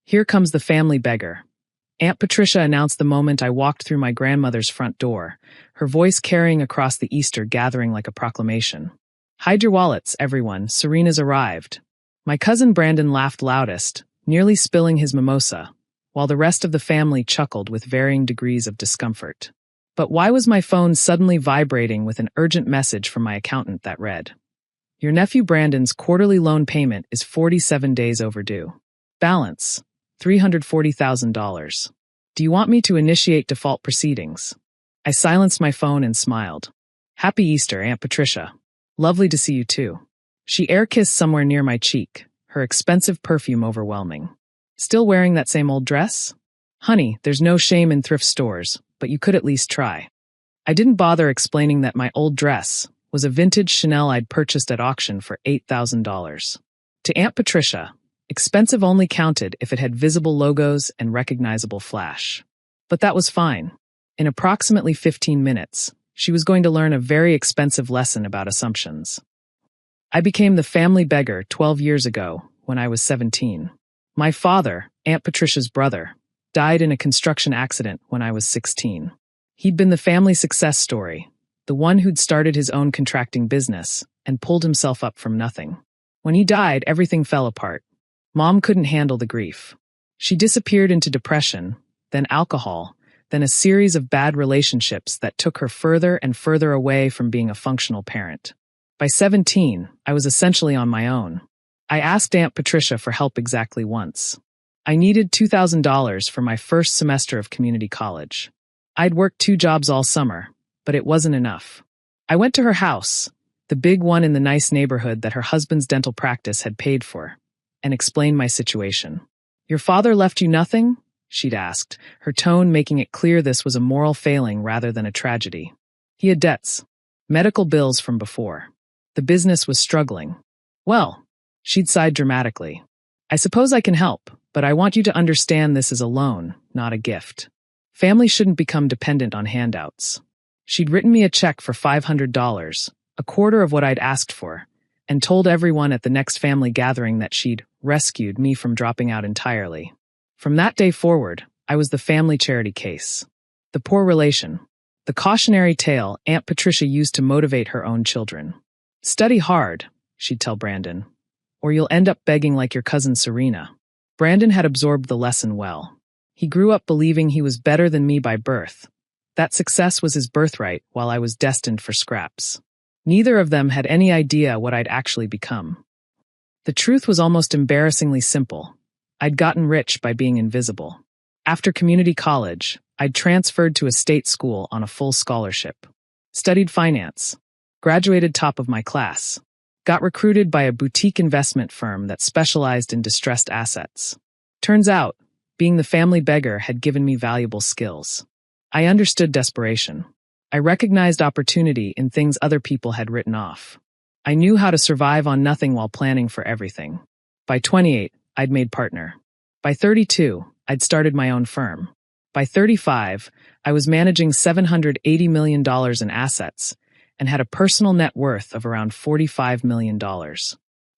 Here comes the family beggar. Aunt Patricia announced the moment I walked through my grandmother's front door, her voice carrying across the Easter gathering like a proclamation. Hide your wallets, everyone, Serena's arrived. My cousin Brandon laughed loudest, nearly spilling his mimosa, while the rest of the family chuckled with varying degrees of discomfort. But why was my phone suddenly vibrating with an urgent message from my accountant that read, "Your nephew Brandon's quarterly loan payment is 47 days overdue. Balance, $340,000. Do you want me to initiate default proceedings?" I silenced my phone and smiled. "Happy Easter, Aunt Patricia. Lovely to see you too." She air-kissed somewhere near my cheek, her expensive perfume overwhelming. "Still wearing that same old dress?" "Honey, there's no shame in thrift stores, but you could at least try." I didn't bother explaining that my old dress was a vintage Chanel I'd purchased at auction for $8,000. To Aunt Patricia, expensive only counted if it had visible logos and recognizable flash. But that was fine. In approximately 15 minutes, she was going to learn a very expensive lesson about assumptions. I became the family beggar 12 years ago when I was 17. My father, Aunt Patricia's brother, died in a construction accident when I was 16. He'd been the family success story, the one who'd started his own contracting business and pulled himself up from nothing. When he died, everything fell apart. Mom couldn't handle the grief. She disappeared into depression, then alcohol, then a series of bad relationships that took her further and further away from being a functional parent. By 17, I was essentially on my own. I asked Aunt Patricia for help exactly once. I needed $2,000 for my first semester of community college. I'd worked 2 jobs all summer, but it wasn't enough. I went to her house, the big one in the nice neighborhood that her husband's dental practice had paid for, and explained my situation. "Your father left you nothing?" she'd asked, her tone making it clear this was a moral failing rather than a tragedy. "He had debts, medical bills from before. The business was struggling." "Well," she'd sighed dramatically, "I suppose I can help, but I want you to understand this is a loan, not a gift. Family shouldn't become dependent on handouts." She'd written me a check for $500, a quarter of what I'd asked for, and told everyone at the next family gathering that she'd rescued me from dropping out entirely. From that day forward, I was the family charity case. The poor relation. The cautionary tale Aunt Patricia used to motivate her own children. "Study hard," she'd tell Brandon, "or you'll end up begging like your cousin Serena." Brandon had absorbed the lesson well. He grew up believing he was better than me by birth. That success was his birthright, while I was destined for scraps. Neither of them had any idea what I'd actually become. The truth was almost embarrassingly simple. I'd gotten rich by being invisible. After community college, I'd transferred to a state school on a full scholarship. Studied finance. Graduated top of my class. Got recruited by a boutique investment firm that specialized in distressed assets. Turns out, being the family beggar had given me valuable skills. I understood desperation. I recognized opportunity in things other people had written off. I knew how to survive on nothing while planning for everything. By 28, I'd made partner. By 32, I'd started my own firm. By 35, I was managing $780 million in assets and had a personal net worth of around $45 million.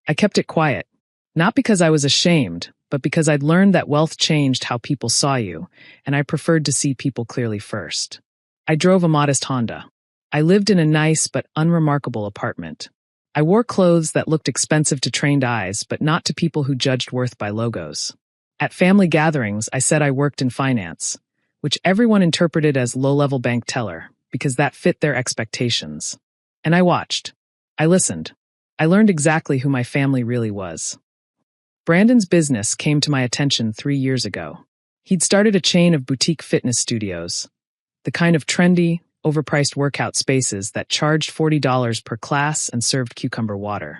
I kept it quiet, not because I was ashamed, but because I'd learned that wealth changed how people saw you, and I preferred to see people clearly first. I drove a modest Honda. I lived in a nice but unremarkable apartment. I wore clothes that looked expensive to trained eyes, but not to people who judged worth by logos. At family gatherings, I said I worked in finance, which everyone interpreted as low-level bank teller, because that fit their expectations. And I watched. I listened. I learned exactly who my family really was. Brandon's business came to my attention 3 years ago. He'd started a chain of boutique fitness studios, the kind of trendy, overpriced workout spaces that charged $40 per class and served cucumber water.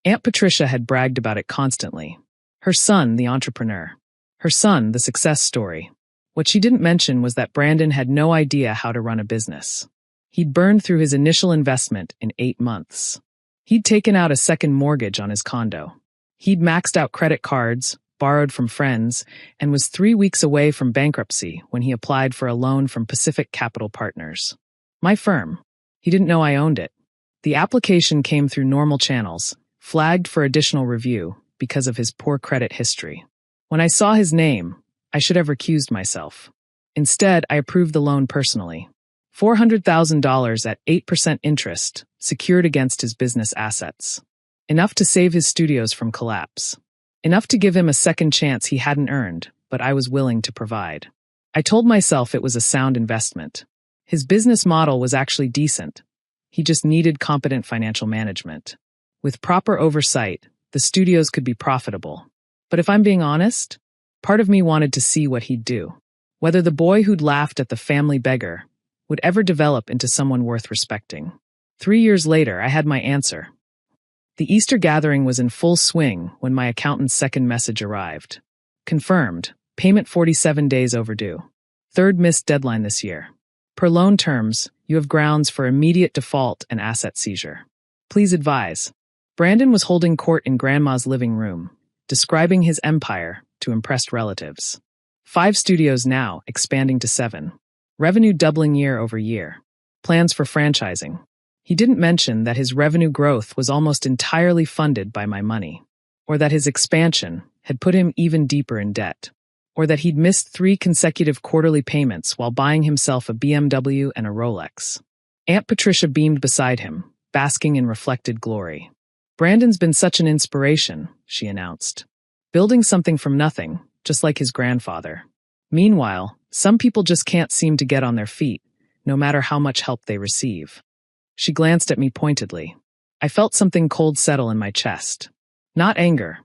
Aunt Patricia had bragged about it constantly. Her son, the entrepreneur. Her son, the success story. What she didn't mention was that Brandon had no idea how to run a business. He'd burned through his initial investment in 8 months. He'd taken out a second mortgage on his condo. He'd maxed out credit cards, borrowed from friends, and was 3 weeks away from bankruptcy when he applied for a loan from Pacific Capital Partners. My firm. He didn't know I owned it. The application came through normal channels, flagged for additional review because of his poor credit history. When I saw his name, I should have recused myself. Instead, I approved the loan personally. $400,000 at 8% interest, secured against his business assets. Enough to save his studios from collapse. Enough to give him a second chance he hadn't earned, but I was willing to provide. I told myself it was a sound investment. His business model was actually decent. He just needed competent financial management. With proper oversight, the studios could be profitable. But if I'm being honest, part of me wanted to see what he'd do. Whether the boy who'd laughed at the family beggar would ever develop into someone worth respecting. 3 years later, I had my answer. The Easter gathering was in full swing when my accountant's second message arrived. Confirmed, payment 47 days overdue. Third missed deadline this year. Per loan terms, you have grounds for immediate default and asset seizure. Please advise. Brandon was holding court in Grandma's living room, describing his empire to impressed relatives. 5 studios now, expanding to 7. Revenue doubling year over year. Plans for franchising. He didn't mention that his revenue growth was almost entirely funded by my money, or that his expansion had put him even deeper in debt, or that he'd missed 3 consecutive quarterly payments while buying himself a BMW and a Rolex. Aunt Patricia beamed beside him, basking in reflected glory. Brandon's been such an inspiration, she announced. Building something from nothing, just like his grandfather. Meanwhile, some people just can't seem to get on their feet, no matter how much help they receive. She glanced at me pointedly. I felt something cold settle in my chest. Not anger.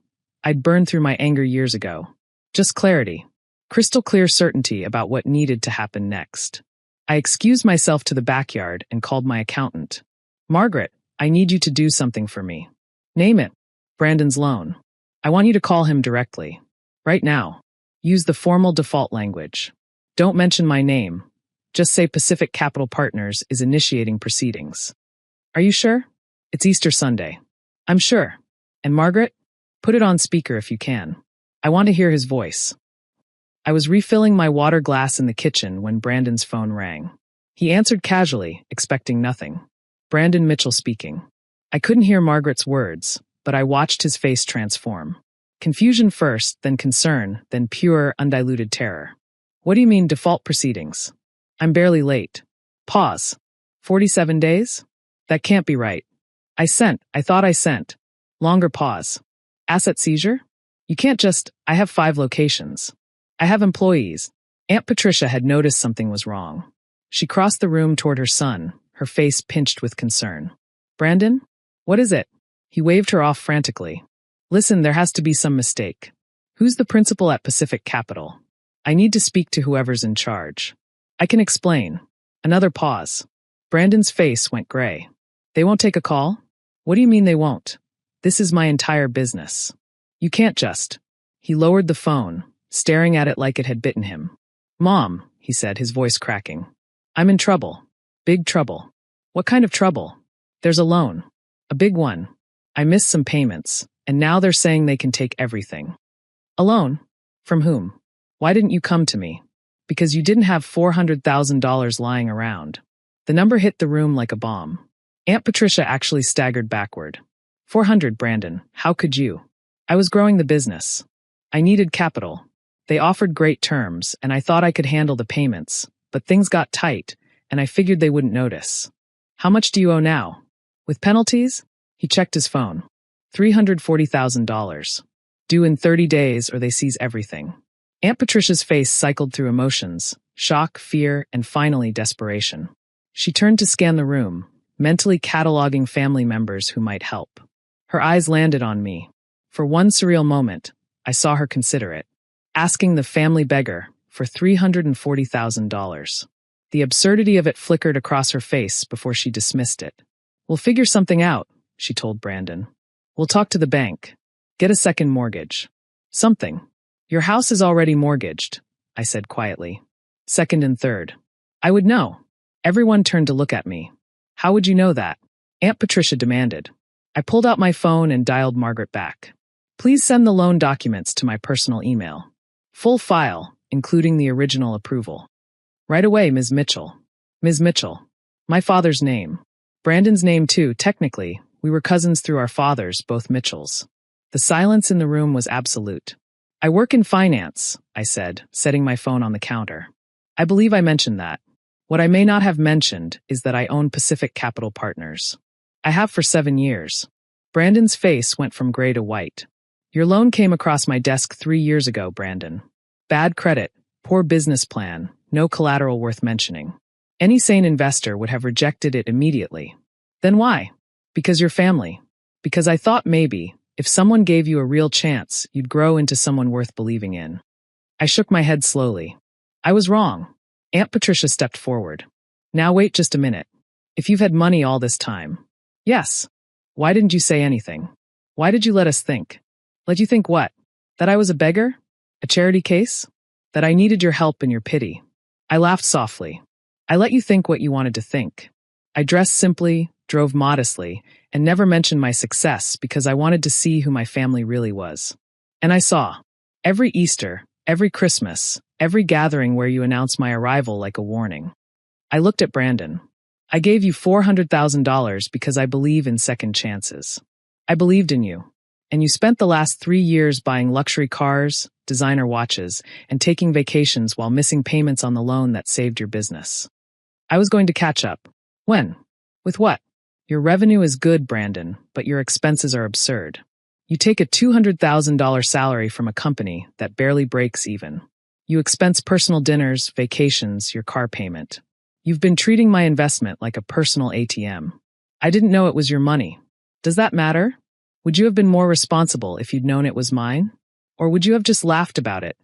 I'd burned through my anger years ago. Just clarity. Crystal clear certainty about what needed to happen next. I excused myself to the backyard and called my accountant. Margaret, I need you to do something for me. Name it. Brandon's loan. I want you to call him directly. Right now. Use the formal default language. Don't mention my name. Just say Pacific Capital Partners is initiating proceedings. Are you sure? It's Easter Sunday. I'm sure. And Margaret? Put it on speaker if you can. I want to hear his voice. I was refilling my water glass in the kitchen when Brandon's phone rang. He answered casually, expecting nothing. Brandon Mitchell speaking. I couldn't hear Margaret's words, but I watched his face transform. Confusion first, then concern, then pure, undiluted terror. What do you mean default proceedings? I'm barely late. Pause. 47 days? That can't be right. I thought I sent. Longer pause. Asset seizure? You can't just, I have 5 locations. I have employees. Aunt Patricia had noticed something was wrong. She crossed the room toward her son, her face pinched with concern. Brandon? What is it? He waved her off frantically. Listen, there has to be some mistake. Who's the principal at Pacific Capital? I need to speak to whoever's in charge. I can explain. Another pause. Brandon's face went gray. They won't take a call? What do you mean they won't? This is my entire business. You can't just. He lowered the phone, staring at it like it had bitten him. Mom, he said, his voice cracking. I'm in trouble. Big trouble. What kind of trouble? There's a loan. A big one. I missed some payments, and now they're saying they can take everything. A loan? From whom? Why didn't you come to me? Because you didn't have $400,000 lying around. The number hit the room like a bomb. Aunt Patricia actually staggered backward. 400, Brandon, how could you? I was growing the business. I needed capital. They offered great terms, and I thought I could handle the payments, but things got tight, and I figured they wouldn't notice. How much do you owe now? With penalties? He checked his phone. $340,000. Due in 30 days or they seize everything. Aunt Patricia's face cycled through emotions, shock, fear, and finally desperation. She turned to scan the room, mentally cataloging family members who might help. Her eyes landed on me. For one surreal moment, I saw her consider it. Asking the family beggar for $340,000. The absurdity of it flickered across her face before she dismissed it. We'll figure something out, she told Brandon. We'll talk to the bank. Get a second mortgage. Something. Your house is already mortgaged, I said quietly. Second and third. I would know. Everyone turned to look at me. How would you know that? Aunt Patricia demanded. I pulled out my phone and dialed Margaret back. Please send the loan documents to my personal email. Full file, including the original approval. Right away, Ms. Mitchell. Ms. Mitchell. My father's name. Brandon's name too, technically. We were cousins through our fathers, both Mitchells. The silence in the room was absolute. I work in finance, I said, setting my phone on the counter. I believe I mentioned that. What I may not have mentioned is that I own Pacific Capital Partners. I have for 7 years. Brandon's face went from gray to white. Your loan came across my desk 3 years ago, Brandon. Bad credit, poor business plan, no collateral worth mentioning. Any sane investor would have rejected it immediately. Then why? Because you're family. Because I thought maybe, if someone gave you a real chance, you'd grow into someone worth believing in. I shook my head slowly. I was wrong. Aunt Patricia stepped forward. Now wait just a minute. If you've had money all this time. Yes. Why didn't you say anything? Why did you let us think? Let you think what? That I was a beggar? A charity case? That I needed your help and your pity? I laughed softly. I let you think what you wanted to think. I dressed simply, drove modestly, and never mentioned my success because I wanted to see who my family really was. And I saw. Every Easter, every Christmas, every gathering where you announced my arrival like a warning. I looked at Brandon. I gave you $400,000 because I believe in second chances. I believed in you. And you spent the last 3 years buying luxury cars, designer watches, and taking vacations while missing payments on the loan that saved your business. I was going to catch up. When? With what? Your revenue is good, Brandon, but your expenses are absurd. You take a $200,000 salary from a company that barely breaks even. You expense personal dinners, vacations, your car payment. You've been treating my investment like a personal ATM. I didn't know it was your money. Does that matter? Would you have been more responsible if you'd known it was mine? Or would you have just laughed about it,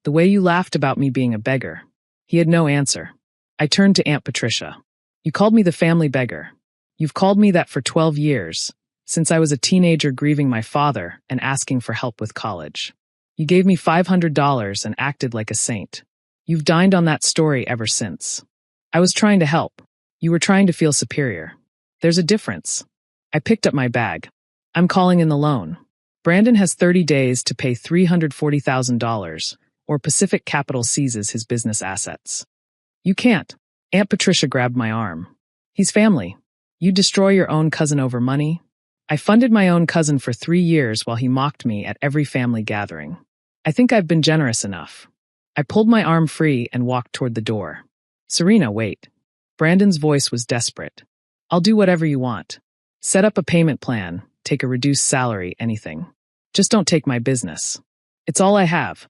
the way you laughed about me being a beggar? He had no answer. I turned to Aunt Patricia. You called me the family beggar. You've called me that for 12 years, since I was a teenager grieving my father and asking for help with college. You gave me $500 and acted like a saint. You've dined on that story ever since. I was trying to help. You were trying to feel superior. There's a difference. I picked up my bag. I'm calling in the loan. Brandon has 30 days to pay $340,000, or Pacific Capital seizes his business assets. You can't. Aunt Patricia grabbed my arm. He's family. You destroy your own cousin over money? I funded my own cousin for 3 years while he mocked me at every family gathering. I think I've been generous enough. I pulled my arm free and walked toward the door. Serena, wait. Brandon's voice was desperate. I'll do whatever you want. Set up a payment plan, take a reduced salary, anything. Just don't take my business. It's all I have.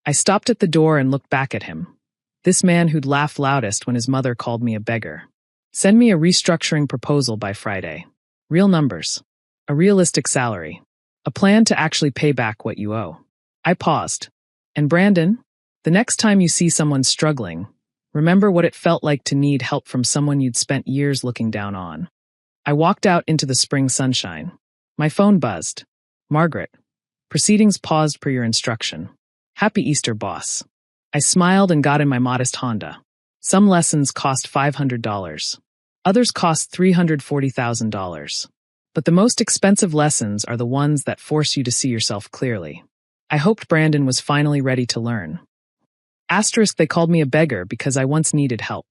I stopped at the door and looked back at him. This man who'd laughed loudest when his mother called me a beggar. Send me a restructuring proposal by Friday. Real numbers. A realistic salary. A plan to actually pay back what you owe. I paused. And Brandon, the next time you see someone struggling, remember what it felt like to need help from someone you'd spent years looking down on. I walked out into the spring sunshine. My phone buzzed. Margaret. Proceedings paused per your instruction. Happy Easter, boss. I smiled and got in my modest Honda. Some lessons cost $500. Others cost $340,000. But the most expensive lessons are the ones that force you to see yourself clearly. I hoped Brandon was finally ready to learn. Asterisk, they called me a beggar because I once needed help.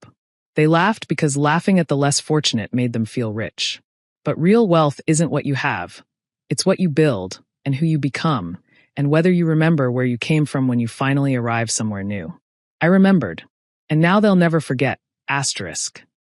They laughed because laughing at the less fortunate made them feel rich. But real wealth isn't what you have. It's what you build, and who you become, and whether you remember where you came from when you finally arrive somewhere new. I remembered. And now they'll never forget. Asterisk.